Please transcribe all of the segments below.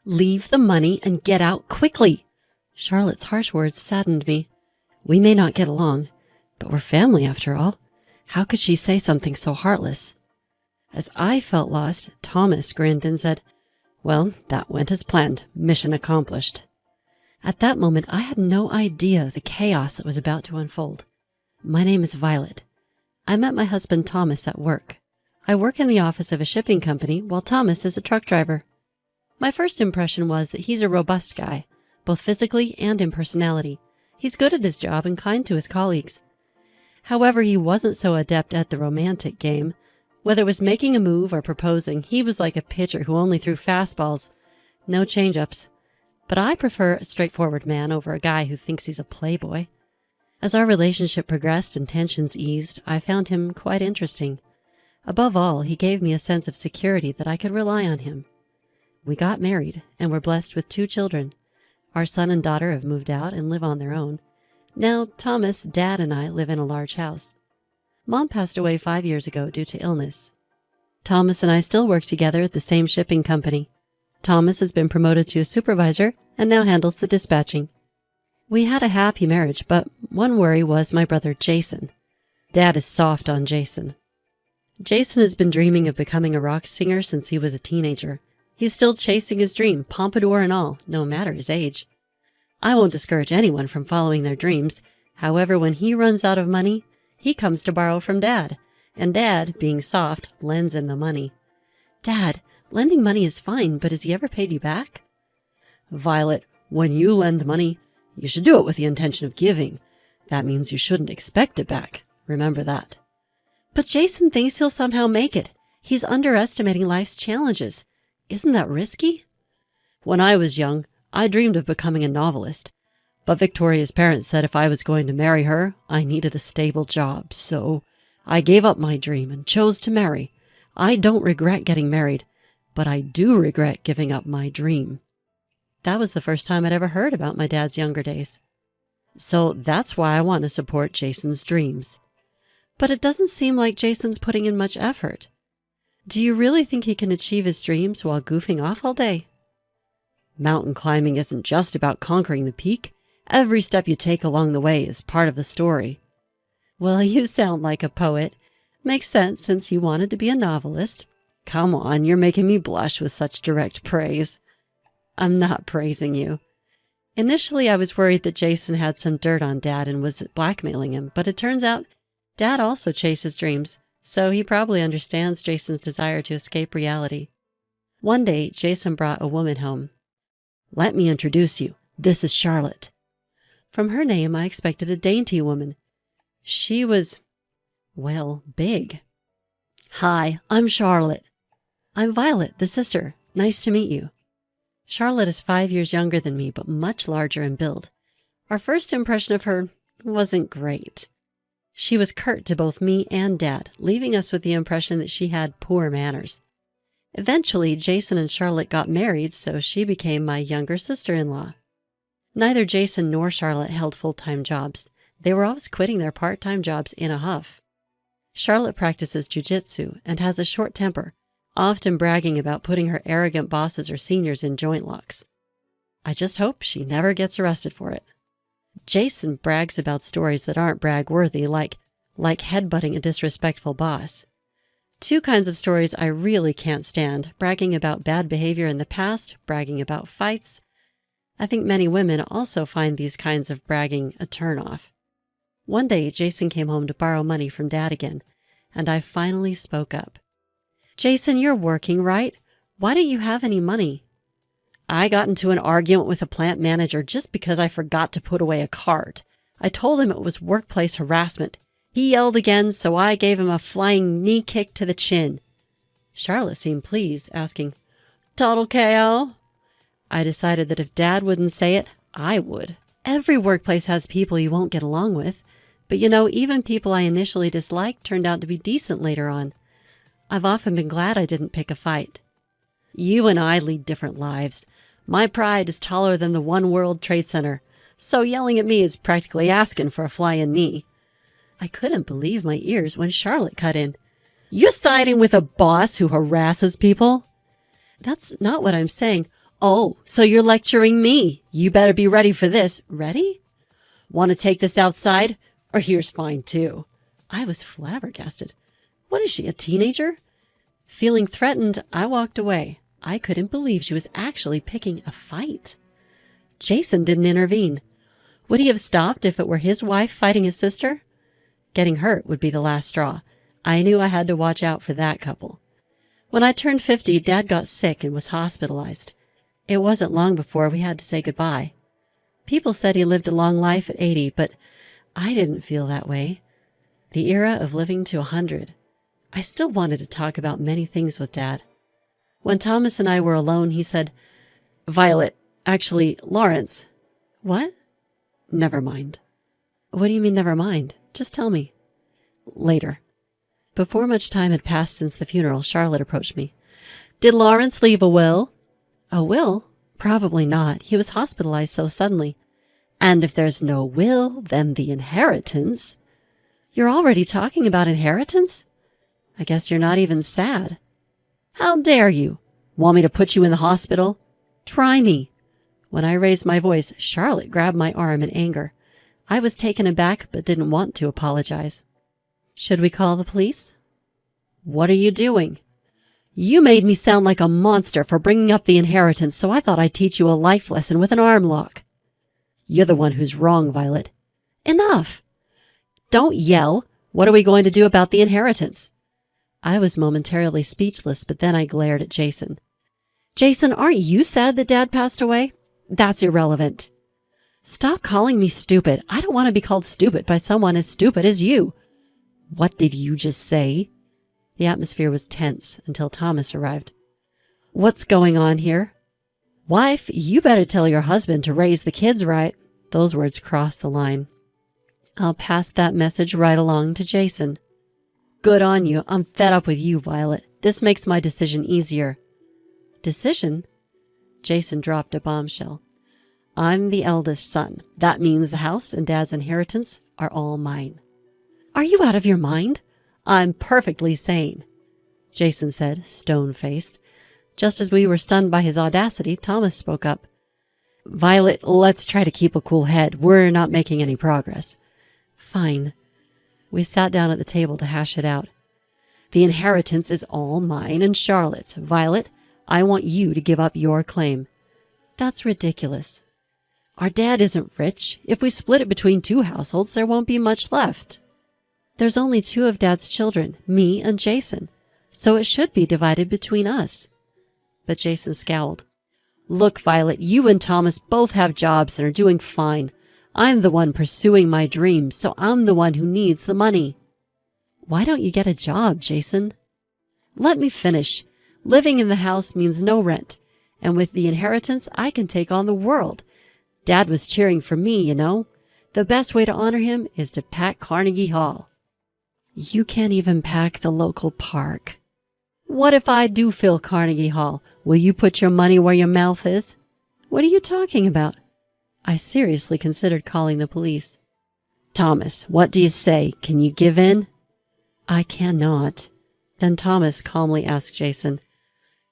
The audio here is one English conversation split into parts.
Leave the money and get out quickly. Charlotte's harsh words saddened me. We may not get along, but we're family after all. How could she say something so heartless? As I felt lost, Thomas grinned and said, "Well, that went as planned. Mission accomplished." At that moment, I had no idea the chaos that was about to unfold. My name is Violet. I met my husband Thomas at work. I work in the office of a shipping company while Thomas is a truck driver. My first impression was that he's a robust guy, both physically and in personality. He's good at his job and kind to his colleagues. However, he wasn't so adept at the romantic game. Whether it was making a move or proposing, he was like a pitcher who only threw fastballs. No change-ups. But I prefer a straightforward man over a guy who thinks he's a playboy. As our relationship progressed and tensions eased, I found him quite interesting. Above all, he gave me a sense of security that I could rely on him. We got married and were blessed with 2 children. Our son and daughter have moved out and live on their own. Now, Thomas, Dad, and I live in a large house. Mom passed away 5 years ago due to illness. Thomas and I still work together at the same shipping company. Thomas has been promoted to a supervisor and now handles the dispatching. We had a happy marriage, but one worry was my brother Jason. Dad is soft on Jason. Jason has been dreaming of becoming a rock singer since he was a teenager. He's still chasing his dream, pompadour and all, no matter his age. I won't discourage anyone from following their dreams. However, when he runs out of money, he comes to borrow from Dad, and Dad, being soft, lends him the money. Dad, lending money is fine, but has he ever paid you back? Violet, when you lend money, you should do it with the intention of giving. That means you shouldn't expect it back. Remember that. But Jason thinks he'll somehow make it. He's underestimating life's challenges. Isn't that risky? When I was young, I dreamed of becoming a novelist. But Victoria's parents said if I was going to marry her, I needed a stable job. So I gave up my dream and chose to marry. I don't regret getting married, but I do regret giving up my dream. That was the first time I'd ever heard about my dad's younger days. So that's why I want to support Jason's dreams. But it doesn't seem like Jason's putting in much effort. Do you really think he can achieve his dreams while goofing off all day? Mountain climbing isn't just about conquering the peak. Every step you take along the way is part of the story. Well, you sound like a poet. Makes sense since you wanted to be a novelist. Come on, you're making me blush with such direct praise. I'm not praising you. Initially, I was worried that Jason had some dirt on Dad and was blackmailing him, but it turns out Dad also chases dreams, so he probably understands Jason's desire to escape reality. One day, Jason brought a woman home. Let me introduce you. This is Charlotte. From her name, I expected a dainty woman. She was, well, big. Hi, I'm Charlotte. I'm Violet, the sister. Nice to meet you. Charlotte is 5 years younger than me, but much larger in build. Our first impression of her wasn't great. She was curt to both me and Dad, leaving us with the impression that she had poor manners. Eventually, Jason and Charlotte got married, so she became my younger sister-in-law. Neither Jason nor Charlotte held full-time jobs. They were always quitting their part-time jobs in a huff. Charlotte practices jiu-jitsu and has a short temper, often bragging about putting her arrogant bosses or seniors in joint locks. I just hope she never gets arrested for it. Jason brags about stories that aren't brag-worthy, like headbutting a disrespectful boss. 2 kinds of stories I really can't stand: bragging about bad behavior in the past, bragging about fights. I think many women also find these kinds of bragging a turn-off. One day, Jason came home to borrow money from Dad again, and I finally spoke up. Jason, you're working, right? Why don't you have any money? I got into an argument with a plant manager just because I forgot to put away a cart. I told him it was workplace harassment. He yelled again, so I gave him a flying knee kick to the chin. Charlotte seemed pleased, asking, "Total KO?" I decided that if Dad wouldn't say it, I would. Every workplace has people you won't get along with. But even people I initially disliked turned out to be decent later on. I've often been glad I didn't pick a fight. You and I lead different lives. My pride is taller than the One World Trade Center, so yelling at me is practically asking for a flying knee. I couldn't believe my ears when Charlotte cut in. "You're siding with a boss who harasses people?" "That's not what I'm saying. Oh, so you're lecturing me. You better be ready for this. Ready? Want to take this outside? Or here's fine, too. I was flabbergasted. What is she, a teenager? Feeling threatened, I walked away. I couldn't believe she was actually picking a fight. Jason didn't intervene. Would he have stopped if it were his wife fighting his sister? Getting hurt would be the last straw. I knew I had to watch out for that couple. When I turned 50, Dad got sick and was hospitalized. It wasn't long before we had to say goodbye. People said he lived a long life at 80, but I didn't feel that way. The era of living to 100. I still wanted to talk about many things with Dad. When Thomas and I were alone, he said, "Violet, actually, Lawrence." "What?" "Never mind." "What do you mean, never mind? Just tell me." "Later." Before much time had passed since the funeral, Charlotte approached me. "Did Lawrence leave a will?" "A will? Probably not. He was hospitalized so suddenly." "And if there's no will, then the inheritance." "You're already talking about inheritance?" "I guess you're not even sad." "How dare you? Want me to put you in the hospital?" "Try me." When I raised my voice, Charlotte grabbed my arm in anger. I was taken aback but didn't want to apologize. "Should we call the police?" "What are you doing?" "You made me sound like a monster for bringing up the inheritance, so I thought I'd teach you a life lesson with an arm lock." "You're the one who's wrong, Violet." "Enough!" "Don't yell. What are we going to do about the inheritance?" I was momentarily speechless, but then I glared at Jason. "Jason, aren't you sad that Dad passed away?" "That's irrelevant." "Stop calling me stupid. I don't want to be called stupid by someone as stupid as you." "What did you just say?" The atmosphere was tense until Thomas arrived. "What's going on here?" "Wife, you better tell your husband to raise the kids right." Those words crossed the line. "I'll pass that message right along to Jason." "Good on you. I'm fed up with you, Violet. This makes my decision easier." "Decision?" Jason dropped a bombshell. "I'm the eldest son. That means the house and Dad's inheritance are all mine." "Are you out of your mind?" "I'm perfectly sane," Jason said, stone-faced. Just as we were stunned by his audacity, Thomas spoke up. "Violet, let's try to keep a cool head. We're not making any progress." "Fine." We sat down at the table to hash it out. "The inheritance is all mine and Charlotte's. Violet, I want you to give up your claim." "That's ridiculous." "Our dad isn't rich. If we split it between 2 households, there won't be much left." "There's only 2 of Dad's children, me and Jason, so it should be divided between us." But Jason scowled. "Look, Violet, you and Thomas both have jobs and are doing fine. I'm the one pursuing my dreams, so I'm the one who needs the money." "Why don't you get a job, Jason?" "Let me finish. Living in the house means no rent, and with the inheritance, I can take on the world. Dad was cheering for me, you know. The best way to honor him is to pack Carnegie Hall." "You can't even pack the local park." "What if I do fill Carnegie Hall? Will you put your money where your mouth is?" "What are you talking about?" I seriously considered calling the police. "Thomas, what do you say? Can you give in?" "I cannot." Then Thomas calmly asked Jason,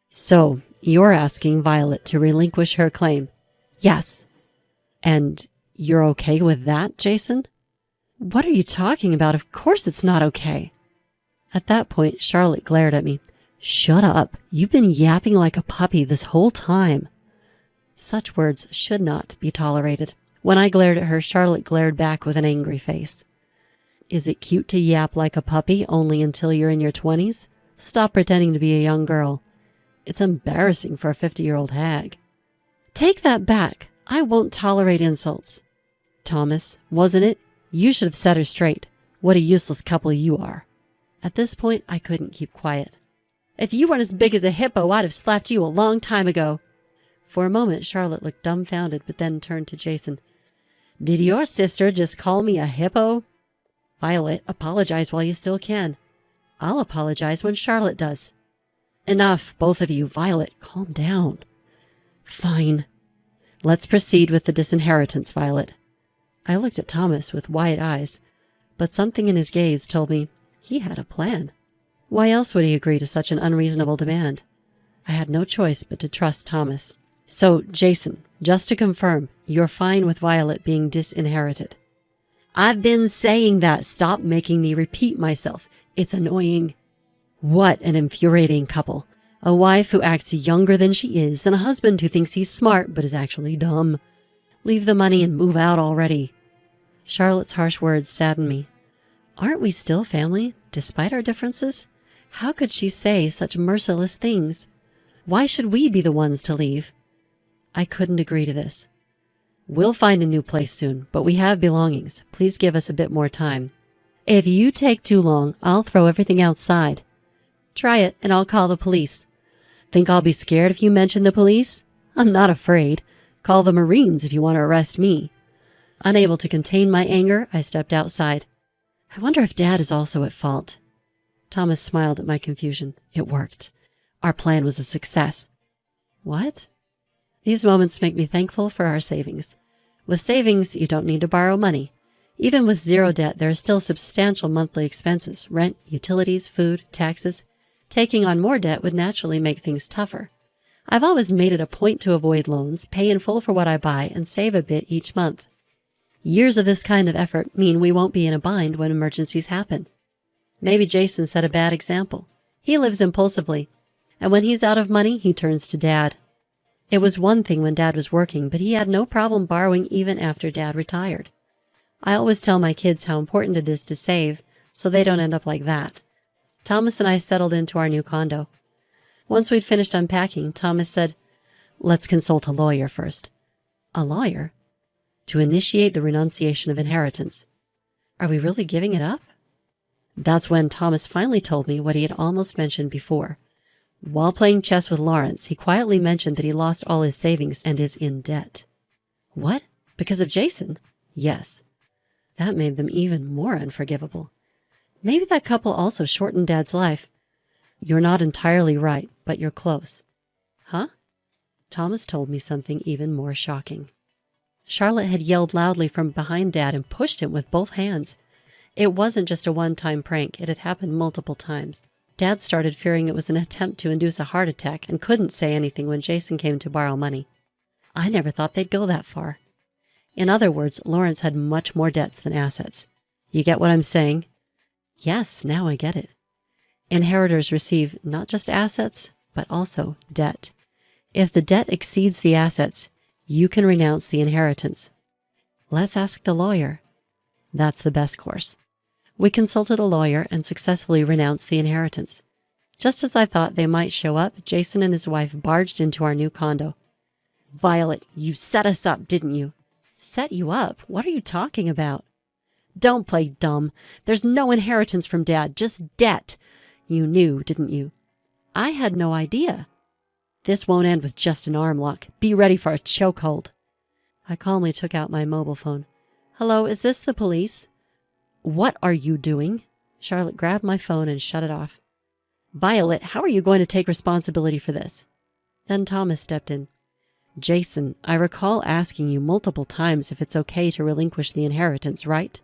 "So, you're asking Violet to relinquish her claim?" "Yes." "And you're okay with that, Jason?" "What are you talking about? Of course it's not okay." At that point, Charlotte glared at me. "Shut up. You've been yapping like a puppy this whole time." Such words should not be tolerated. When I glared at her, Charlotte glared back with an angry face. "Is it cute to yap like a puppy only until you're in your 20s? Stop pretending to be a young girl. It's embarrassing for a 50-year-old hag." "Take that back. I won't tolerate insults." "Thomas, wasn't it? You should have set her straight. What a useless couple you are." At this point, I couldn't keep quiet. "If you weren't as big as a hippo, I'd have slapped you a long time ago." For a moment, Charlotte looked dumbfounded, but then turned to Jason. "Did your sister just call me a hippo?" "Violet, apologize while you still can." "I'll apologize when Charlotte does." "Enough, both of you. Violet, calm down." "Fine. Let's proceed with the disinheritance, Violet." I looked at Thomas with wide eyes, but something in his gaze told me he had a plan. Why else would he agree to such an unreasonable demand? I had no choice but to trust Thomas. So, Jason, just to confirm, you're fine with Violet being disinherited? I've been saying that. Stop making me repeat myself. It's annoying. What an infuriating couple. A wife who acts younger than she is, and a husband who thinks he's smart but is actually dumb. Leave the money and move out already. Charlotte's harsh words saddened me. Aren't we still family, despite our differences? How could she say such merciless things? Why should we be the ones to leave? I couldn't agree to this. We'll find a new place soon, but we have belongings. Please give us a bit more time. If you take too long, I'll throw everything outside. Try it, and I'll call the police. Think I'll be scared if you mention the police? I'm not afraid. Call the Marines if you want to arrest me. Unable to contain my anger, I stepped outside. I wonder if Dad is also at fault. Thomas smiled at my confusion. It worked. Our plan was a success. What? These moments make me thankful for our savings. With savings, you don't need to borrow money. Even with zero debt, there are still substantial monthly expenses: rent, utilities, food, taxes. Taking on more debt would naturally make things tougher. I've always made it a point to avoid loans, pay in full for what I buy, and save a bit each month. Years of this kind of effort mean we won't be in a bind when emergencies happen. Maybe Jason set a bad example. He lives impulsively, and when he's out of money, he turns to Dad. It was one thing when Dad was working, but he had no problem borrowing even after Dad retired. I always tell my kids how important it is to save, so they don't end up like that. Thomas and I settled into our new condo. Once we'd finished unpacking, Thomas said, "Let's consult a lawyer first." A lawyer? To initiate the renunciation of inheritance. Are we really giving it up? That's when Thomas finally told me what he had almost mentioned before. While playing chess with Lawrence, he quietly mentioned that he lost all his savings and is in debt. What? Because of Jason? Yes. That made them even more unforgivable. Maybe that couple also shortened Dad's life. You're not entirely right, but you're close. Huh? Thomas told me something even more shocking. Charlotte had yelled loudly from behind Dad and pushed him with both hands. It wasn't just a one-time prank. It had happened multiple times. Dad started fearing it was an attempt to induce a heart attack and couldn't say anything when Jason came to borrow money. I never thought they'd go that far. In other words, Lawrence had much more debts than assets. You get what I'm saying? Yes, now I get it. Inheritors receive not just assets, but also debt. If the debt exceeds the assets, you can renounce the inheritance. Let's ask the lawyer. That's the best course. We consulted a lawyer and successfully renounced the inheritance. Just as I thought they might show up, Jason and his wife barged into our new condo. Violet, you set us up, didn't you? Set you up? What are you talking about? Don't play dumb. There's no inheritance from Dad, just debt. You knew, didn't you? I had no idea. This won't end with just an arm lock. Be ready for a chokehold. I calmly took out my mobile phone. Hello, is this the police? What are you doing? Charlotte grabbed my phone and shut it off. Violet, how are you going to take responsibility for this? Then Thomas stepped in. Jason, I recall asking you multiple times if it's okay to relinquish the inheritance, right?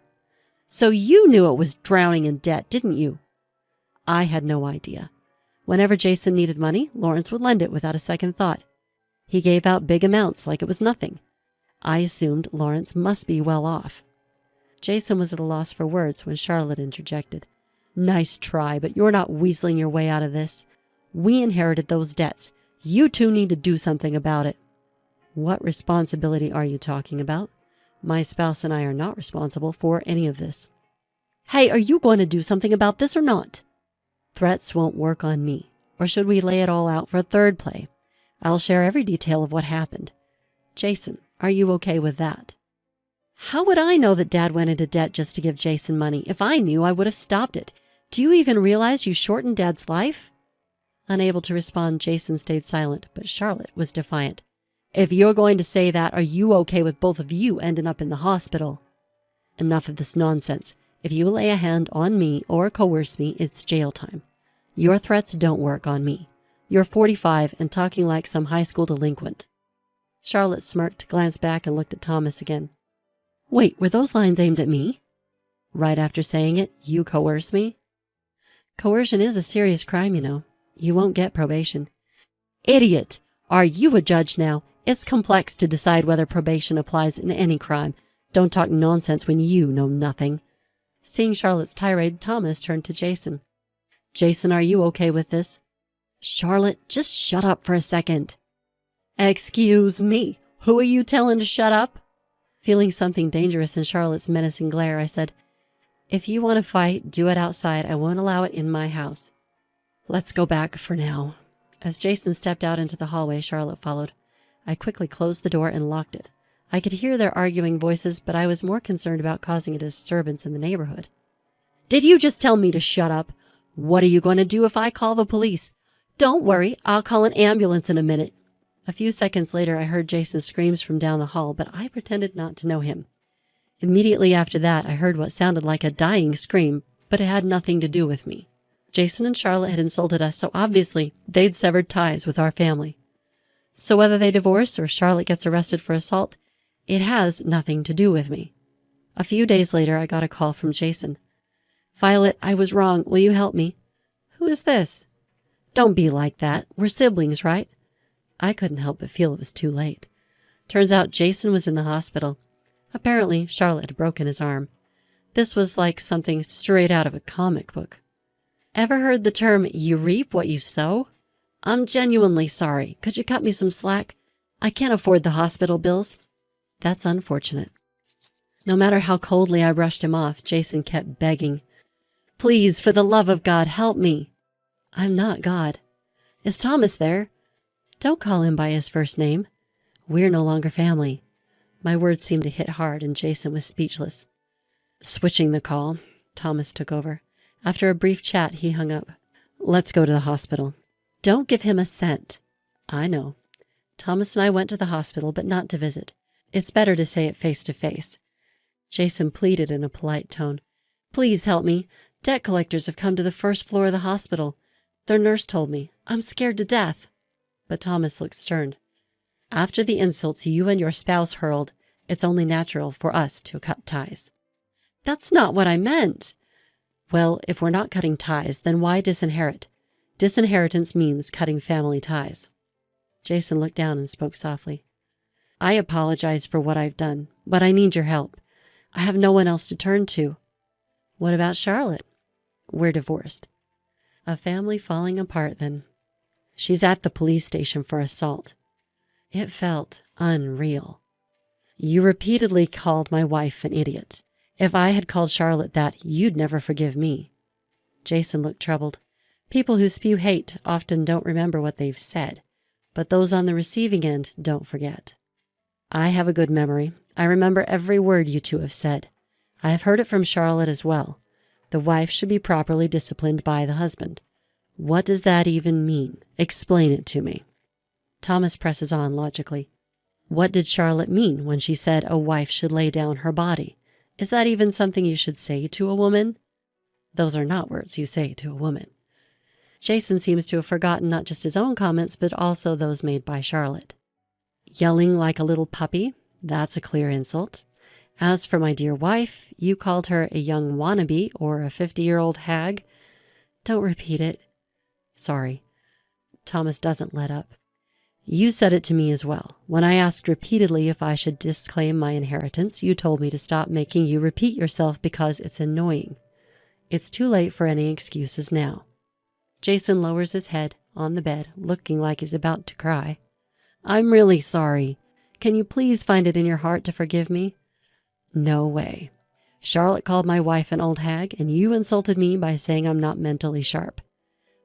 So you knew it was drowning in debt, didn't you? I had no idea. Whenever Jason needed money, Lawrence would lend it without a second thought. He gave out big amounts like it was nothing. I assumed Lawrence must be well off. Jason was at a loss for words when Charlotte interjected. Nice try, but you're not weaseling your way out of this. We inherited those debts. You two need to do something about it. What responsibility are you talking about? My spouse and I are not responsible for any of this. Hey, are you going to do something about this or not? Threats won't work on me. Or should we lay it all out for a third play? I'll share every detail of what happened. Jason, are you okay with that? How would I know that Dad went into debt just to give Jason money? If I knew, I would have stopped it. Do you even realize you shortened Dad's life? Unable to respond, Jason stayed silent, but Charlotte was defiant. If you're going to say that, are you okay with both of you ending up in the hospital? Enough of this nonsense. If you lay a hand on me or coerce me, it's jail time. Your threats don't work on me. You're 45 and talking like some high school delinquent. Charlotte smirked, glanced back, and looked at Thomas again. Wait, were those lines aimed at me? Right after saying it, you coerce me? Coercion is a serious crime, you know. You won't get probation. Idiot! Are you a judge now? It's complex to decide whether probation applies in any crime. Don't talk nonsense when you know nothing." Seeing Charlotte's tirade, Thomas turned to Jason. "Jason, are you okay with this?" "Charlotte, just shut up for a second." "Excuse me, who are you telling to shut up?" Feeling something dangerous in Charlotte's menacing glare, I said, "If you want to fight, do it outside. I won't allow it in my house." "Let's go back for now." As Jason stepped out into the hallway, Charlotte followed. I quickly closed the door and locked it. I could hear their arguing voices, but I was more concerned about causing a disturbance in the neighborhood. "Did you just tell me to shut up? What are you going to do if I call the police?" "Don't worry, I'll call an ambulance in a minute." A few seconds later, I heard Jason's screams from down the hall, but I pretended not to know him. Immediately after that, I heard what sounded like a dying scream, but it had nothing to do with me. Jason and Charlotte had insulted us, so obviously they'd severed ties with our family. So whether they divorce or Charlotte gets arrested for assault, it has nothing to do with me. A few days later, I got a call from Jason. "Violet, I was wrong. Will you help me?" "Who is this?" "Don't be like that. We're siblings, right?" I couldn't help but feel it was too late. Turns out Jason was in the hospital. Apparently, Charlotte had broken his arm. This was like something straight out of a comic book. "Ever heard the term, you reap what you sow?" "I'm genuinely sorry. Could you cut me some slack? I can't afford the hospital bills." "That's unfortunate." No matter how coldly I brushed him off, Jason kept begging. "Please, for the love of God, help me." "I'm not God." "Is Thomas there?" "Don't call him by his first name. We're no longer family." My words seemed to hit hard, and Jason was speechless. Switching the call, Thomas took over. After a brief chat, he hung up. "Let's go to the hospital." "Don't give him a cent." "I know." Thomas and I went to the hospital, but not to visit. It's better to say it face to face. Jason pleaded in a polite tone. "Please help me. Debt collectors have come to the first floor of the hospital. Their nurse told me. I'm scared to death." But Thomas looked stern. "After the insults you and your spouse hurled, it's only natural for us to cut ties." "That's not what I meant." "Well, if we're not cutting ties, then why disinherit? Disinheritance means cutting family ties." Jason looked down and spoke softly. "I apologize for what I've done, but I need your help. I have no one else to turn to." "What about Charlotte?" "We're divorced." A family falling apart, then. She's at the police station for assault. It felt unreal. "You repeatedly called my wife an idiot. If I had called Charlotte that, you'd never forgive me." Jason looked troubled. People who spew hate often don't remember what they've said, but those on the receiving end don't forget. "I have a good memory. I remember every word you two have said. I have heard it from Charlotte as well. The wife should be properly disciplined by the husband. What does that even mean? Explain it to me." Thomas presses on logically. "What did Charlotte mean when she said a wife should lay down her body? Is that even something you should say to a woman?" "Those are not words you say to a woman." Jason seems to have forgotten not just his own comments, but also those made by Charlotte. "Yelling like a little puppy, that's a clear insult. As for my dear wife, you called her a young wannabe or a 50-year-old hag." "Don't repeat it." "Sorry." Thomas doesn't let up. "You said it to me as well. When I asked repeatedly if I should disclaim my inheritance, you told me to stop making you repeat yourself because it's annoying. It's too late for any excuses now." Jason lowers his head on the bed, looking like he's about to cry. "I'm really sorry. Can you please find it in your heart to forgive me?" "No way. Charlotte called my wife an old hag, and you insulted me by saying I'm not mentally sharp.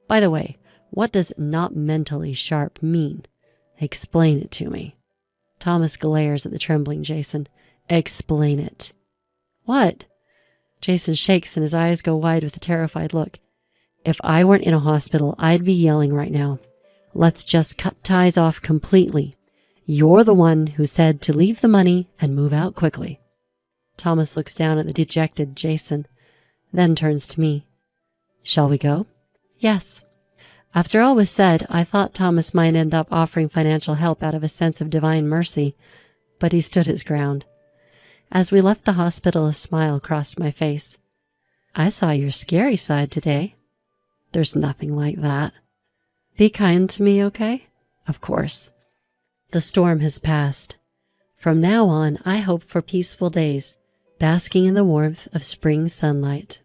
By the way, what does not mentally sharp mean? Explain it to me." Thomas glares at the trembling Jason. "Explain it." "What?" Jason shakes and his eyes go wide with a terrified look. "If I weren't in a hospital, I'd be yelling right now. Let's just cut ties off completely. You're the one who said to leave the money and move out quickly." Thomas looks down at the dejected Jason, then turns to me. "Shall we go?" "Yes." After all was said, I thought Thomas might end up offering financial help out of a sense of divine mercy, but he stood his ground. As we left the hospital, a smile crossed my face. "I saw your scary side today." "There's nothing like that." "Be kind to me, okay?" "Of course." The storm has passed. From now on, I hope for peaceful days, basking in the warmth of spring sunlight.